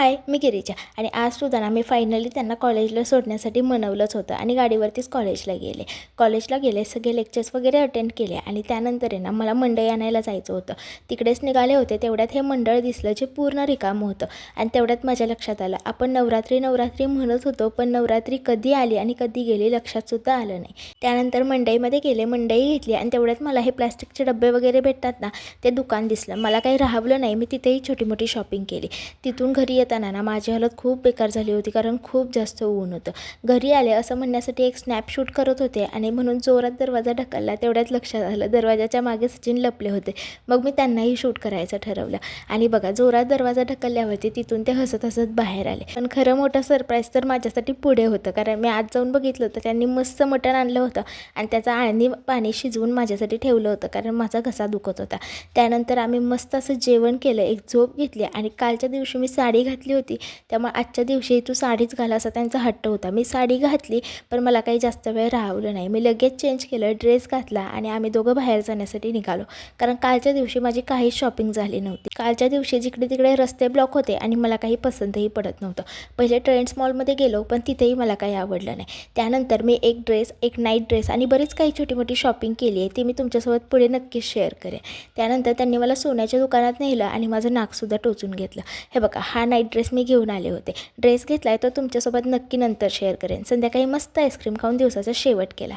हाय, मी गिरीजा आणि आज सुद्धा ना मी फायनली त्यांना कॉलेजला सोडण्यासाठी मनवलंच होतं आणि गाडीवरतीच कॉलेजला गेले सगळे लेक्चर्स वगैरे अटेंड केले आणि त्यानंतर आहे ना मला मंडई आणायला जायचं होतं. तिकडेच निघाले होते तेवढ्यात हे मंडळ दिसलं जे पूर्ण रिकामं होतं आणि तेवढ्यात माझ्या लक्षात आलं आपण नवरात्री म्हणत होतो, पण नवरात्री कधी आली आणि कधी गेली लक्षातसुद्धा आलं नाही. त्यानंतर मंडईमध्ये गेले, मंडई घेतली आणि तेवढ्यात मला हे प्लॅस्टिकचे डबे वगैरे भेटतात ना ते दुकान दिसलं. मला काही राहवलं नाही, मी तिथेही छोटी मोठी शॉपिंग केली. तिथून घरी येताना ना माझी हालत खूप बेकार झाली होती कारण खूप जास्त ऊन होतं. घरी आले असं म्हणण्यासाठी एक स्नॅपशूट करत होते आणि म्हणून जोरात दरवाजा ढकलला. तेवढ्यात लक्षात आलं दरवाजाच्या मागे सचिन लपले होते. मग मी त्यांनाही शूट करायचं ठरवलं आणि बघा जोरात दरवाजा ढकलल्यावरती तिथून ते हसत हसत बाहेर आले. पण खरं मोठं सरप्राईज तर माझ्यासाठी पुढे होतं, कारण मी आज जाऊन बघितलं होतं त्यांनी मस्त मटण आणलं होतं आणि त्याचं आळणी पाणी शिजवून माझ्यासाठी ठेवलं होतं कारण माझा घसा दुखत होता. त्यानंतर आम्ही मस्त असं जेवण केलं, एक झोप घेतली आणि कालच्या दिवशी मी साडी घातली होती त्यामुळे आजच्या दिवशी तू साडीच घाल असा त्यांचा हट्ट होता. मी साडी घातली पण मला काही जास्त वेळ राहवलं नाही. मी लगेच चेंज केलं, ड्रेस घातला आणि आम्ही दोघं बाहेर जाण्यासाठी निघालो कारण कालच्या दिवशी माझी काहीच शॉपिंग झाली नव्हती. कालच्या दिवशी जिकडे तिकडे रस्ते ब्लॉक होते आणि मला काही पसंतही पडत नव्हतं. पहिले ट्रेंड्स मॉलमध्ये गेलो पण तिथेही मला काही आवडलं नाही. त्यानंतर मी एक ड्रेस, एक नाईट ड्रेस आणि बरीच काही छोटी मोठी शॉपिंग केली आहे, ती मी तुमच्यासोबत पुढे नक्कीच शेअर करेन. त्यानंतर त्यांनी मला सोन्याच्या दुकानात नेलं आणि माझं नाकसुद्धा टोचून घेतलं. हे बघा हा नाईट ड्रेस मी घेऊन आले होते. ड्रेस घेतला आहे तो तुमच्यासोबत नक्की नंतर शेअर करेन. संध्याकाळी मस्त आईस्क्रीम खाऊन दिवसाचा शेवट केला.